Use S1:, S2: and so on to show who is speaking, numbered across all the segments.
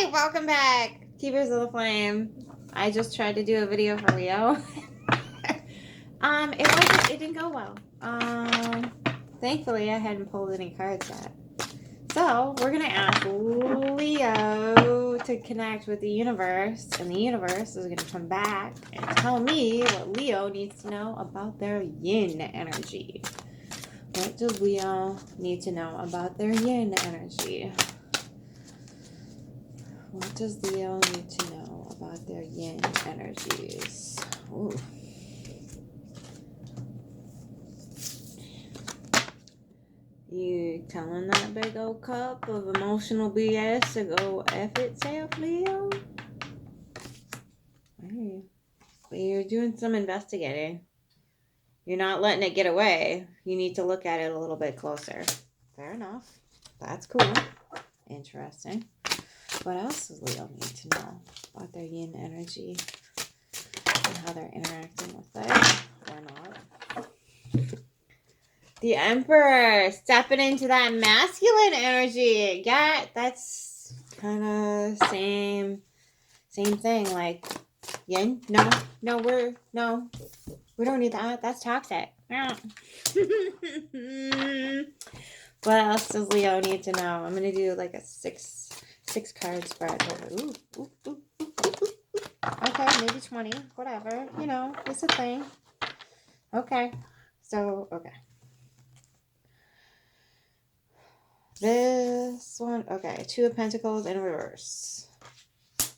S1: Hey, welcome back, Keepers of the Flame. I just tried to do a video for Leo. It didn't go well. Thankfully I hadn't pulled any cards yet. So we're gonna ask Leo to connect with the universe, and the universe is gonna come back and tell me what Leo needs to know about their yin energy. What does Leo need to know about their yin energy? What does Leo need to know about their yin energies? Ooh. You telling that big old cup of emotional BS to go F itself, Leo? Hey. But you're doing some investigating. You're not letting it get away. You need to look at it a little bit closer. Fair enough. That's cool. Interesting. What else does Leo need to know about their yin energy and how they're interacting with it or not? The Emperor stepping into that masculine energy. Yeah, that's kind of same thing. Like yin. No, we don't need that. That's toxic. What else does Leo need to know? I'm gonna do like a six card spread. Ooh. Okay, maybe 20. Whatever. You know, it's a thing. Okay. So, okay. This one. Okay. 2 of Pentacles in reverse.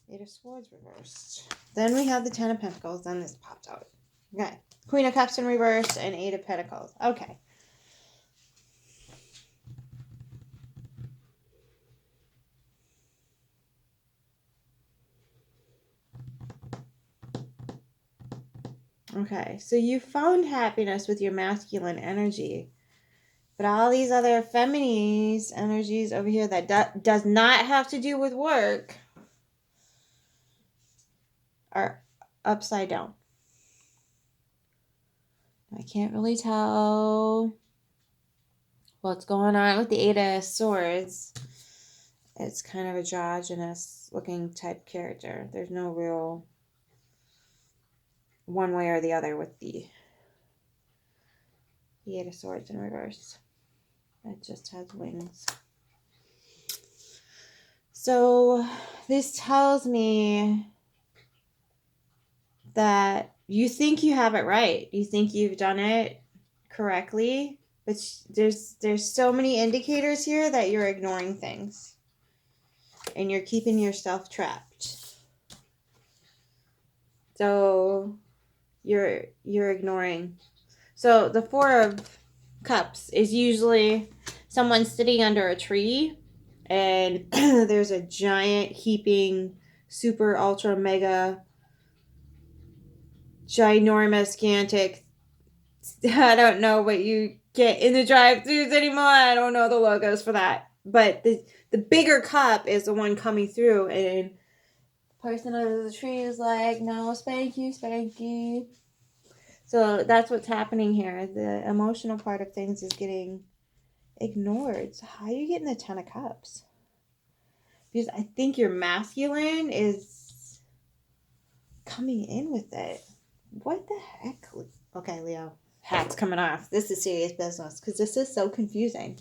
S1: 8 of Swords reversed. Then we have the 10 of Pentacles. Then this popped out. Okay. Queen of Cups in reverse and 8 of Pentacles. Okay. Okay, so you found happiness with your masculine energy. But all these other feminine energies over here that does not have to do with work are upside down. I can't really tell what's going on with the 8 of Swords. It's kind of a androgynous looking type character. There's no real one way or the other with the 8 of Swords in reverse. It just has wings. So this tells me that you think you have it right. You think you've done it correctly, but there's so many indicators here that you're ignoring things. And you're keeping yourself trapped. So you're ignoring. So the 4 of Cups is usually someone sitting under a tree and there's a giant heaping super ultra mega ginormous gigantic, I don't know what you get in the drive-thrus anymore. I don't know the logos for that. But the bigger cup is the one coming through, and the person under the tree is like, no, spanky. So that's what's happening here. The emotional part of things is getting ignored. So how are you getting the 10 of Cups? Because I think your masculine is coming in with it. What the heck? Okay, Leo. Hat's coming off. This is serious business because this is so confusing.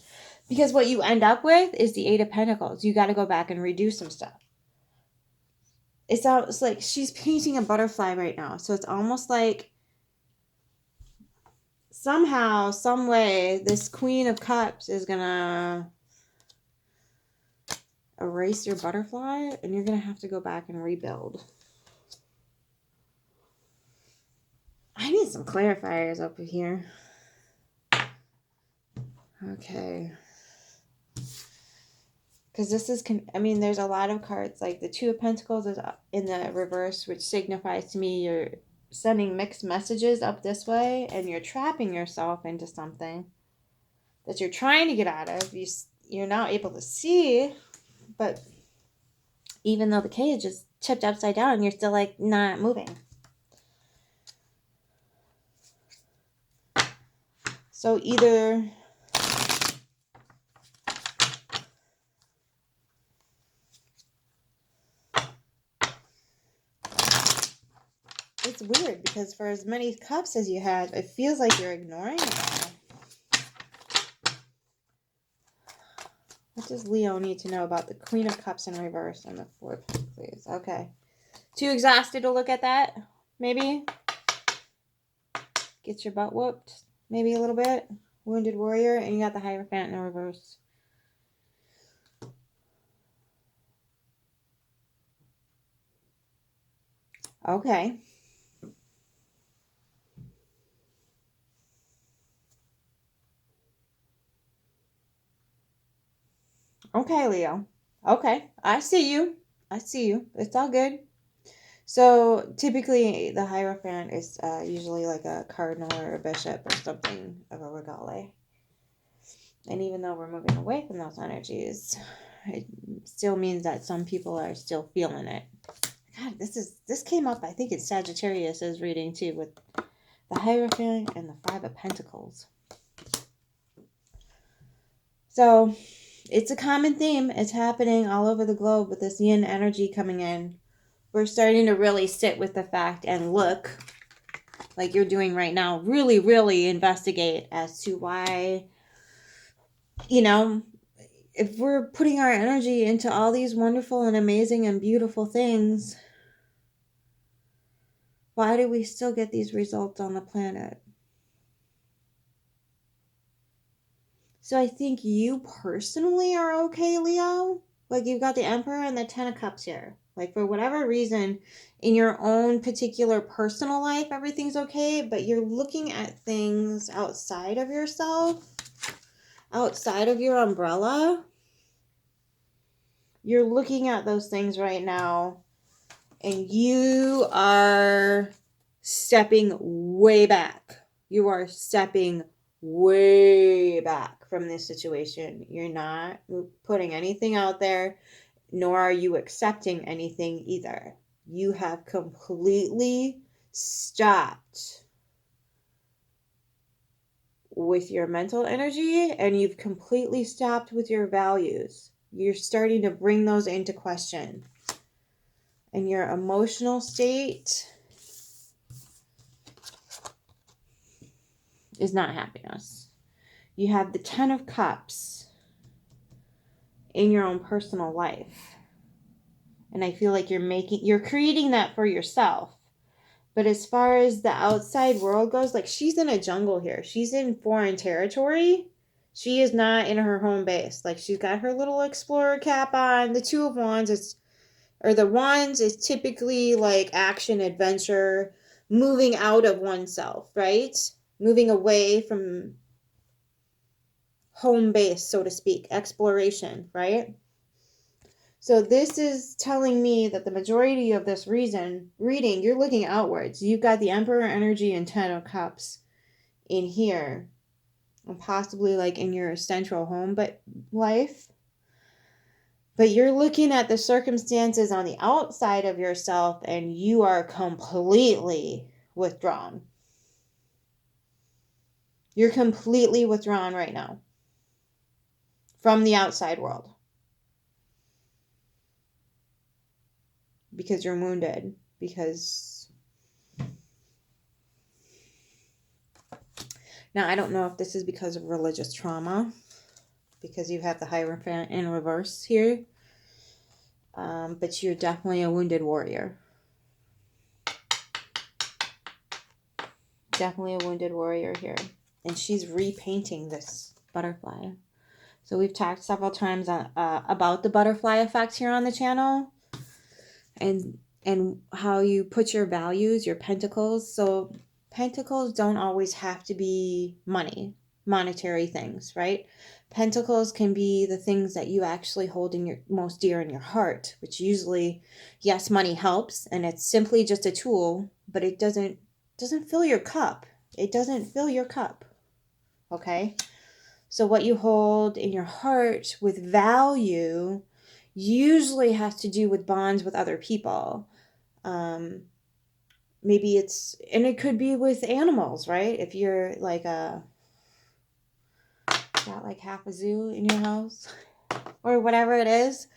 S1: Because what you end up with is the 8 of Pentacles. You got to go back and redo some stuff. It's like she's painting a butterfly right now. So it's almost like somehow, some way, this Queen of Cups is going to erase your butterfly and you're going to have to go back and rebuild. I need some clarifiers up here. Okay. Because this is, there's a lot of cards. Like the 2 of Pentacles is in the reverse, which signifies to me you're sending mixed messages up this way and you're trapping yourself into something that you're trying to get out of. You're not able to see, but even though the cage is tipped upside down, you're still like not moving. So either it's weird because for as many cups as you had, it feels like you're ignoring it all. What does Leo need to know about the Queen of Cups in reverse and the Four of Pentacles? Okay. Too exhausted to look at that? Maybe? Get your butt whooped? Maybe a little bit? Wounded Warrior, and you got the Hierophant in reverse. Okay. Okay, Leo. Okay. I see you. I see you. It's all good. So typically the Hierophant is usually like a cardinal or a bishop or something of a regale. And even though we're moving away from those energies, it still means that some people are still feeling it. God, this came up, I think it's Sagittarius' reading too, with the Hierophant and the Five of Pentacles. So it's a common theme. It's happening all over the globe with this yin energy coming in. We're starting to really sit with the fact and look, like you're doing right now, really, really investigate as to why, you know, if we're putting our energy into all these wonderful and amazing and beautiful things, why do we still get these results on the planet? So I think you personally are okay, Leo. Like you've got the Emperor and the Ten of Cups here. Like for whatever reason, in your own particular personal life, everything's okay, but you're looking at things outside of yourself, outside of your umbrella. You're looking at those things right now, and you are stepping way back. You are stepping way back from this situation. You're not putting anything out there, nor are you accepting anything either. You have completely stopped with your mental energy, and you've completely stopped with your values. You're starting to bring those into question. And your emotional state is not happiness. You have the Ten of Cups in your own personal life. And I feel like you're creating that for yourself. But as far as the outside world goes, like she's in a jungle here. She's in foreign territory. She is not in her home base. Like she's got her little explorer cap on. The Two of Wands is typically like action, adventure, moving out of oneself, right? Moving away from home base, so to speak, exploration, right? So this is telling me that the majority of this reading, you're looking outwards. You've got the Emperor energy and Ten of Cups in here, and possibly like in your central home life. But you're looking at the circumstances on the outside of yourself, and you are completely withdrawn. You're completely withdrawn right now from the outside world. Because you're wounded. Because now I don't know if this is because of religious trauma, because you have the Hierophant in reverse here, but you're definitely a wounded warrior. Definitely a wounded warrior here. And she's repainting this butterfly. So we've talked several times about the butterfly effect here on the channel, and how you put your values, your pentacles. So pentacles don't always have to be monetary things, right? Pentacles can be the things that you actually hold in your most dear in your heart, which usually, yes, money helps, and it's simply just a tool, but it doesn't fill your cup. It doesn't fill your cup. Okay? So what you hold in your heart with value usually has to do with bonds with other people. Maybe it could be with animals, right? If you're like got like half a zoo in your house or whatever it is.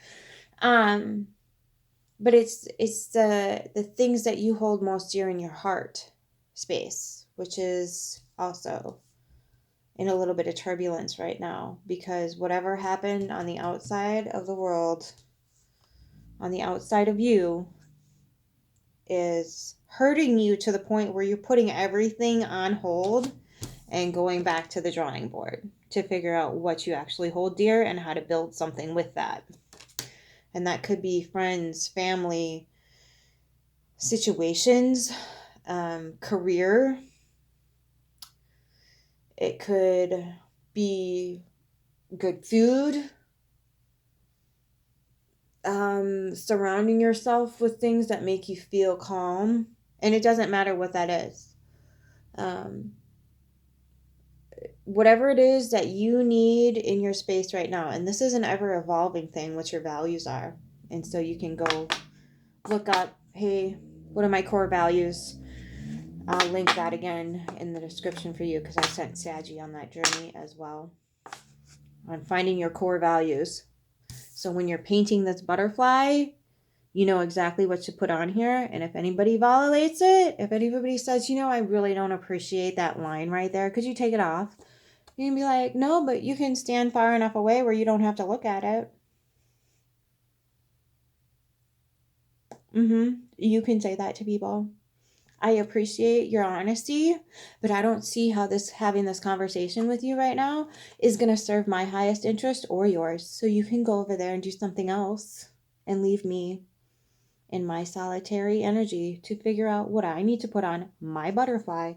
S1: but it's the things that you hold most dear in your heart space, which is also in a little bit of turbulence right now, because whatever happened on the outside of the world, on the outside of you, is hurting you to the point where you're putting everything on hold and going back to the drawing board to figure out what you actually hold dear and how to build something with that. And that could be friends, family, situations, career. It could be good food, surrounding yourself with things that make you feel calm. And it doesn't matter what that is. Whatever it is that you need in your space right now. And this is an ever evolving thing, what your values are. And so you can go look up, hey, what are my core values? I'll link that again in the description for you, because I sent Saji on that journey as well, on finding your core values. So when you're painting this butterfly, you know exactly what to put on here. And if anybody violates it, if anybody says, I really don't appreciate that line right there, could you take it off? You can be like, no, but you can stand far enough away where you don't have to look at it. You can say that to people. I appreciate your honesty, but I don't see how having this conversation with you right now is going to serve my highest interest or yours. So you can go over there and do something else and leave me in my solitary energy to figure out what I need to put on my butterfly,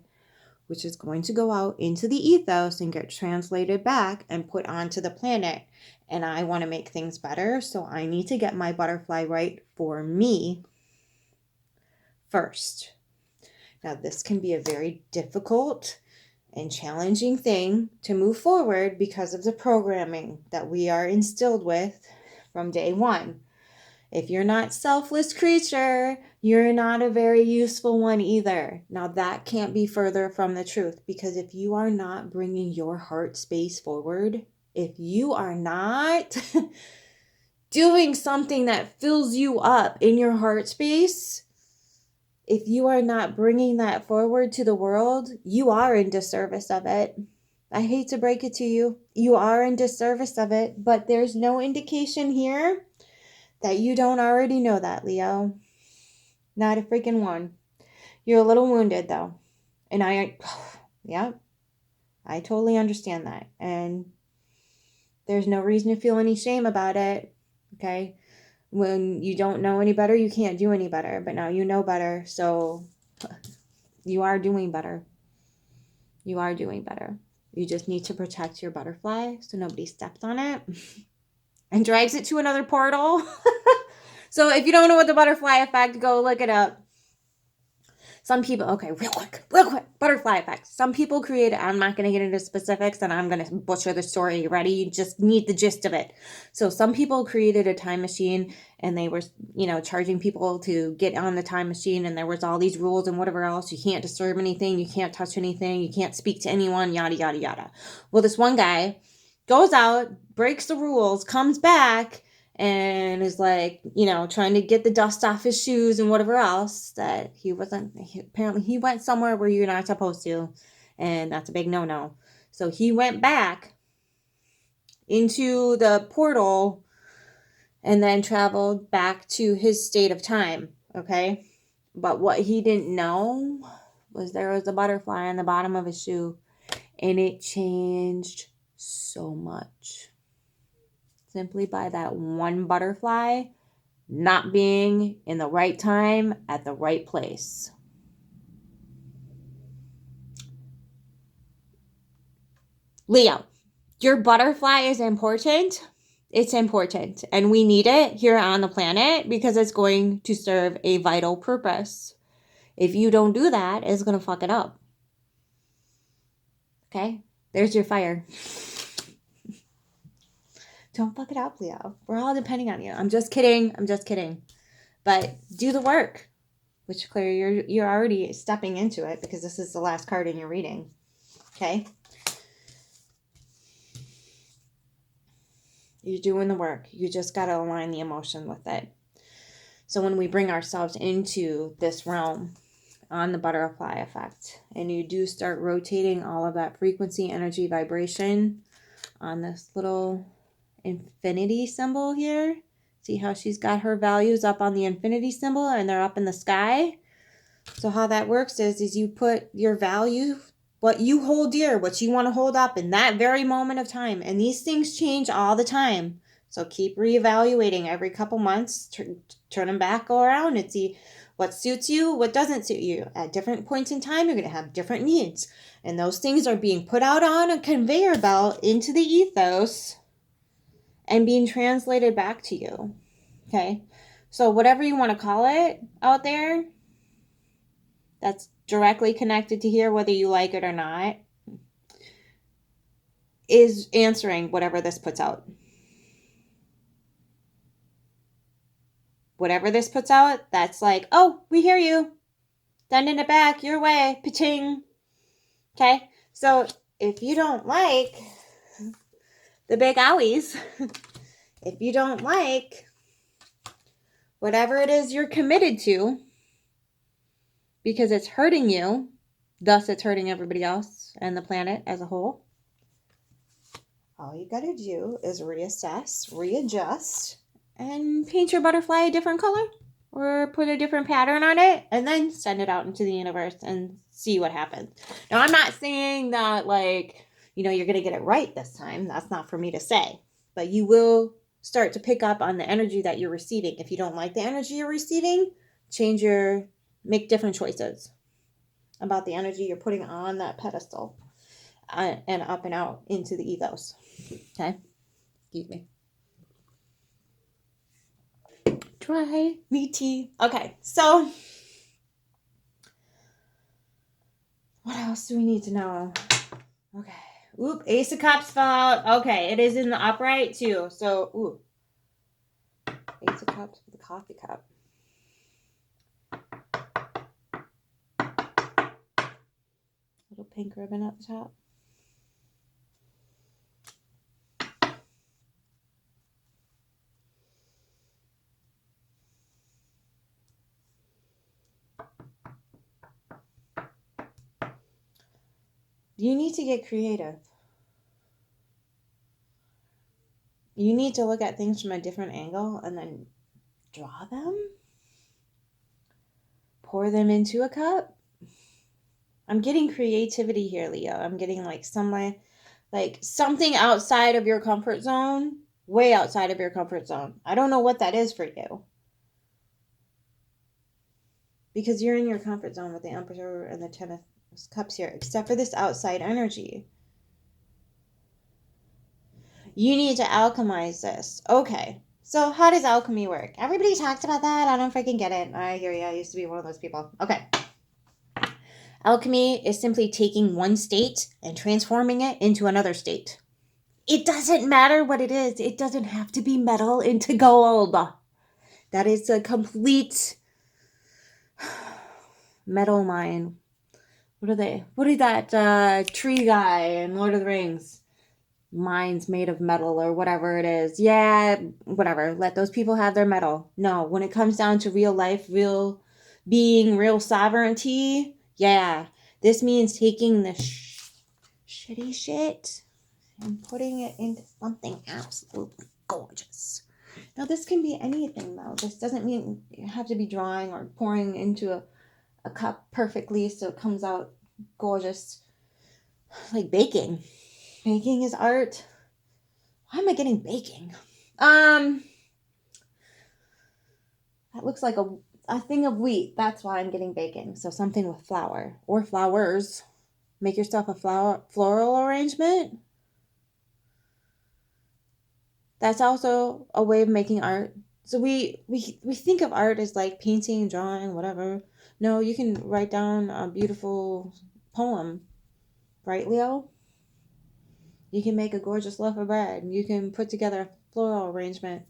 S1: which is going to go out into the ethos and get translated back and put onto the planet. And I want to make things better, so I need to get my butterfly right for me first. Now, this can be a very difficult and challenging thing to move forward because of the programming that we are instilled with from day one. If you're not selfless creature, you're not a very useful one either. Now, that can't be further from the truth, because if you are not bringing your heart space forward, if you are not doing something that fills you up in your heart space, if you are not bringing that forward to the world, you are in disservice of it. I hate to break it to you. You are in disservice of it, but there's no indication here that you don't already know that, Leo. Not a freaking one. You're a little wounded, though. And I totally understand that. And there's no reason to feel any shame about it, okay? When you don't know any better, you can't do any better. But now you know better, so you are doing better. You are doing better. You just need to protect your butterfly so nobody steps on it and drags it to another portal. So if you don't know what the butterfly effect, go look it up. Some people, okay, real quick, butterfly effect. Some people create it. I'm not going to get into specifics and I'm going to butcher the story. You ready? You just need the gist of it. So some people created a time machine and they were, charging people to get on the time machine, and there was all these rules and whatever else. You can't disturb anything. You can't touch anything. You can't speak to anyone, yada, yada, yada. Well, this one guy goes out, breaks the rules, comes back, and is like, trying to get the dust off his shoes and whatever else, that apparently he went somewhere where you're not supposed to, and that's a big no-no. So he went back into the portal and then traveled back to his state of time, okay? But what he didn't know was there was a butterfly on the bottom of his shoe, and it changed so much. Simply by that one butterfly not being in the right time at the right place. Leo, your butterfly is important. It's important. And we need it here on the planet because it's going to serve a vital purpose. If you don't do that, it's going to fuck it up. Okay? There's your fire. Don't fuck it up, Leo. We're all depending on you. I'm just kidding. But do the work. Which clearly you're already stepping into it, because this is the last card in your reading. Okay? You're doing the work. You just got to align the emotion with it. So when we bring ourselves into this realm on the butterfly effect, and you do start rotating all of that frequency, energy, vibration on this little infinity symbol here. See how she's got her values up on the infinity symbol and they're up in the sky? So how that works is you put your value, what you hold dear, what you want to hold up in that very moment of time. And these things change all the time. So keep reevaluating every couple months, turn them back, go around and see what suits you, what doesn't suit you. At different points in time, you're going to have different needs. And those things are being put out on a conveyor belt into the ethos and being translated back to you. Okay? So whatever you want to call it out there, that's directly connected to here, whether you like it or not, is answering whatever this puts out. Whatever this puts out, that's like, oh, we hear you. Sending it back your way. Paching. Okay? So if you don't like the big owies, if you don't like whatever it is you're committed to, because it's hurting you, thus it's hurting everybody else and the planet as a whole, all you gotta do is reassess, readjust, and paint your butterfly a different color or put a different pattern on it and then send it out into the universe and see what happens. Now, I'm not saying that, like, you're going to get it right this time. That's not for me to say. But you will start to pick up on the energy that you're receiving. If you don't like the energy you're receiving, make different choices about the energy you're putting on that pedestal and up and out into the ethos. Okay? Excuse me. Dry, meaty. Okay, so what else do we need to know? Okay. Oop, Ace of Cups fell out. Okay, it is in the upright too. So, ooh. Ace of Cups with a coffee cup. Little pink ribbon at the top. You need to get creative. You need to look at things from a different angle and then draw them. Pour them into a cup. I'm getting creativity here, Leo. I'm getting like something outside of your comfort zone. Way outside of your comfort zone. I don't know what that is for you. Because you're in your comfort zone with the Emperor and the Ten of Cups here, except for this outside energy. You need to alchemize this. Okay. So how does alchemy work? Everybody talks about that. I don't freaking get it. I hear you. I used to be one of those people. Okay. Alchemy is simply taking one state and transforming it into another state. It doesn't matter what it is. It doesn't have to be metal into gold. That is a complete metal mine. What are they? What is that tree guy in Lord of the Rings? Mines made of metal or whatever it is. Yeah, whatever. Let those people have their metal. No, when it comes down to real life, real being, real sovereignty, yeah, this means taking the shitty shit and putting it into something absolutely gorgeous. Now, this can be anything, though. This doesn't mean you have to be drawing or pouring into a cup perfectly so it comes out gorgeous. Like baking. Baking is art. Why am I getting baking? That looks like a thing of wheat. That's why I'm getting baking. So something with flour or flowers. Make yourself a floral arrangement. That's also a way of making art. So we think of art as like painting, drawing, whatever. No, you can write down a beautiful poem. Right, Leo? You can make a gorgeous loaf of bread. You can put together a floral arrangement.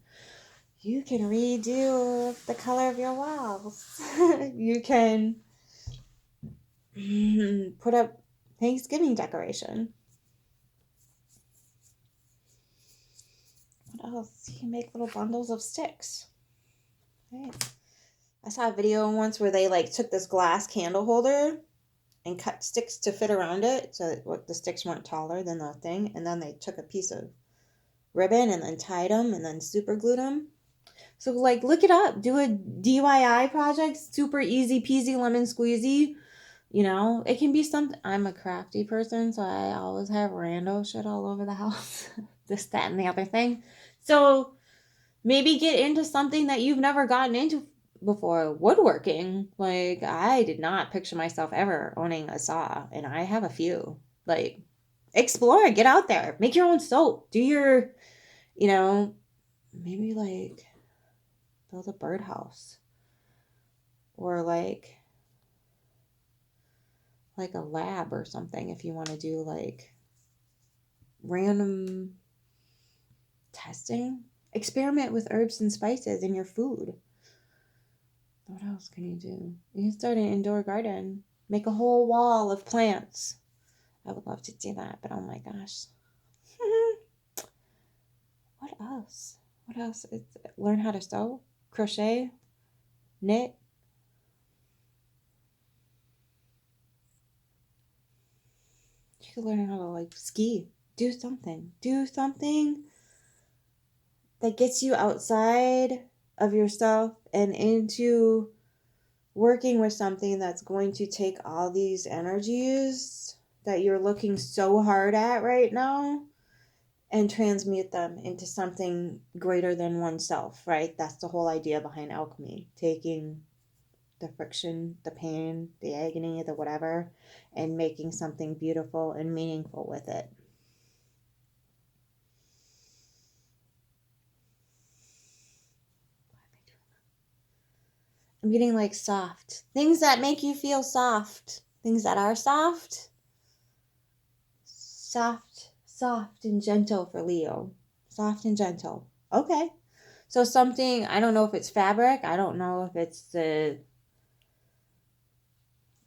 S1: You can redo the color of your walls. You can put up Thanksgiving decoration. What else? You can make little bundles of sticks. Right. I saw a video once where they like took this glass candle holder and cut sticks to fit around it so that the sticks weren't taller than the thing, and then they took a piece of ribbon and then tied them and then super glued them. So like look it up, do a DIY project, super easy peasy lemon squeezy. You know, it can be something. I'm a crafty person, so I always have rando shit all over the house. This, that, and the other thing. So maybe get into something that you've never gotten into before. Woodworking. Like, I did not picture myself ever owning a saw, and I have a few. Like, explore, get out there, make your own soap, do your, you know, maybe like build a birdhouse or like a lab or something if you want to do like random testing. Experiment with herbs and spices in your food. What else can you do? You can start an indoor garden. Make a whole wall of plants. I would love to do that, but oh my gosh. What else? What else? Learn how to sew, crochet, knit. You could learn how to like ski. Do something. Do something that gets you outside of yourself and into working with something that's going to take all these energies that you're looking so hard at right now and transmute them into something greater than oneself, right? That's the whole idea behind alchemy. Taking the friction, the pain, the agony, the whatever, and making something beautiful and meaningful with it. I'm getting like soft. Things that make you feel soft. Things that are soft. Soft and gentle for Leo. Soft and gentle. Okay. So something, I don't know if it's fabric. I don't know if it's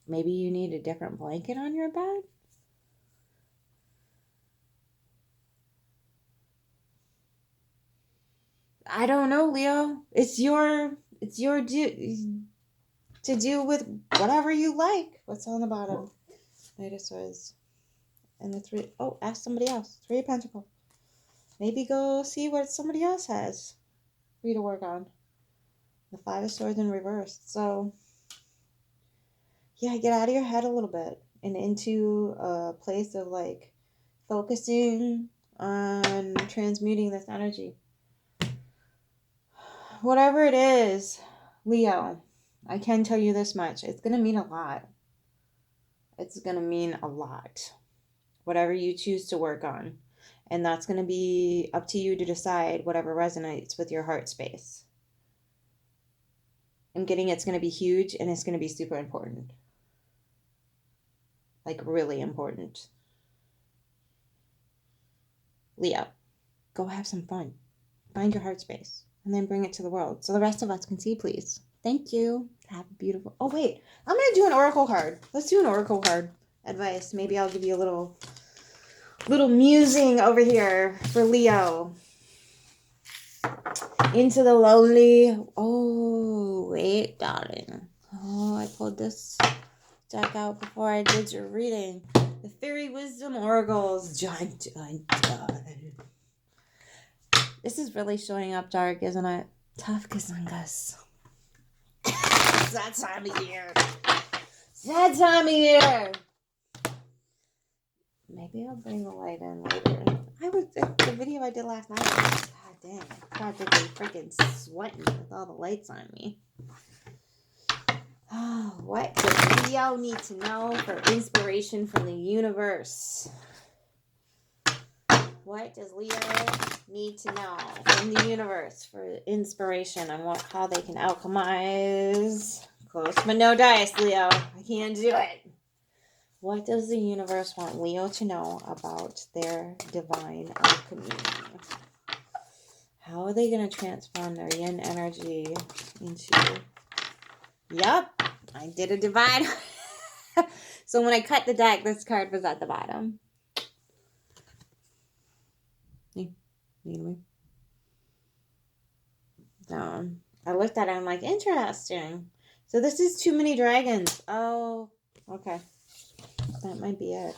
S1: maybe you need a different blanket on your bed. I don't know, Leo. It's your to do with whatever you like. What's on the bottom? Notice was and the three. Oh, ask somebody else. 3 of Pentacles. Maybe go see what somebody else has for you to work on. The 5 of Swords in reverse. So yeah, get out of your head a little bit and into a place of like focusing on transmuting this energy. Whatever it is, Leo, I can tell you this much. It's going to mean a lot. It's going to mean a lot. Whatever you choose to work on. And that's going to be up to you to decide whatever resonates with your heart space. I'm getting it's going to be huge and it's going to be super important. Like really important. Leo, go have some fun. Find your heart space. And then bring it to the world so the rest of us can see, please. Thank you. Have a beautiful... Oh, wait. I'm going to do an oracle card. Let's do an oracle card advice. Maybe I'll give you a little musing over here for Leo. Into the lonely... Oh, wait, darling. Oh, I pulled this deck out before I did your reading. The Fairy Wisdom Oracles. Dun, dun, dun. This is really showing up dark, isn't it? Tough Kazungas. It's that time of year. It's that time of year. Maybe I'll bring the light in later. The video I did last night. God damn, I'm practically freaking sweating with all the lights on me. Oh, what does Leo need to know for inspiration from the universe? What does Leo need to know from the universe for inspiration on how they can alchemize? Close but no dice, Leo. I can't do it. What does the universe want Leo to know about their divine alchemy? How are they going to transform their yin energy into... Yep, I did a divine. So when I cut the deck, this card was at the bottom. So I looked at it, I'm like, interesting. So this is too many dragons. Oh, okay. That might be it.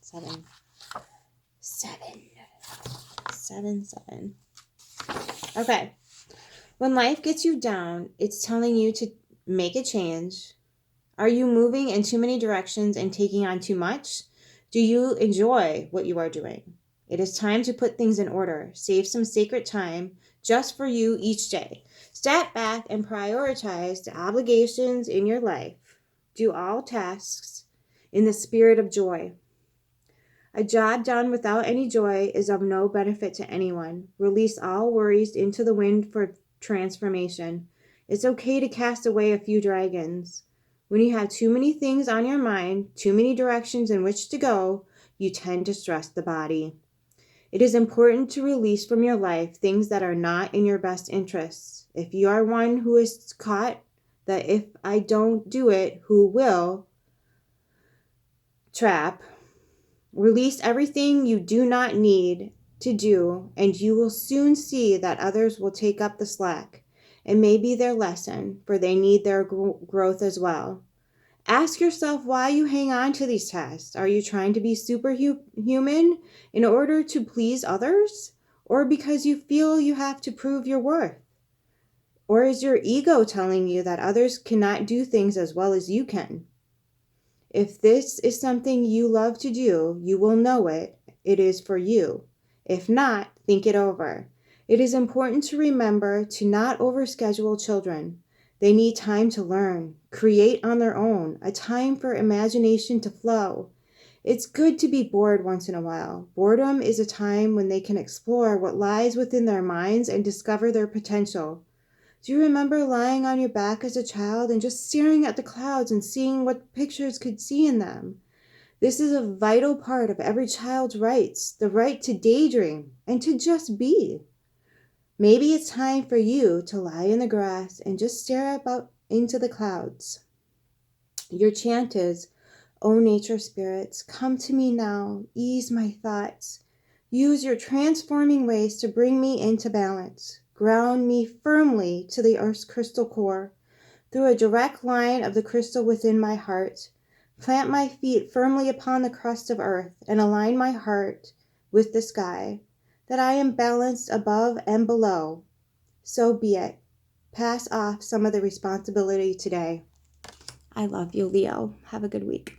S1: 7. 7. 7, 7. Okay. When life gets you down, it's telling you to make a change. Are you moving in too many directions and taking on too much? Do you enjoy what you are doing? It is time to put things in order. Save some sacred time just for you each day. Step back and prioritize the obligations in your life. Do all tasks in the spirit of joy. A job done without any joy is of no benefit to anyone. Release all worries into the wind for transformation. It's okay to cast away a few dragons. When you have too many things on your mind, too many directions in which to go, you tend to stress the body. It is important to release from your life things that are not in your best interests. If you are one who is caught that if I don't do it, who will trap, release everything you do not need to do, and you will soon see that others will take up the slack. It may be their lesson, for they need their growth as well. Ask yourself why you hang on to these tasks. Are you trying to be superhuman in order to please others? Or because you feel you have to prove your worth? Or is your ego telling you that others cannot do things as well as you can? If this is something you love to do, you will know it is for you. If not, think it over. It is important to remember to not overschedule children. They need time to learn, create on their own, a time for imagination to flow. It's good to be bored once in a while. Boredom is a time when they can explore what lies within their minds and discover their potential. Do you remember lying on your back as a child and just staring at the clouds and seeing what pictures could see in them? This is a vital part of every child's rights, the right to daydream and to just be. Maybe it's time for you to lie in the grass and just stare up into the clouds. Your chant is, "O nature spirits, come to me now, ease my thoughts. Use your transforming ways to bring me into balance. Ground me firmly to the earth's crystal core, through a direct line of the crystal within my heart. Plant my feet firmly upon the crust of earth and align my heart with the sky, that I am balanced above and below. So be it. Pass off some of the responsibility today." I love you, Leo. Have a good week.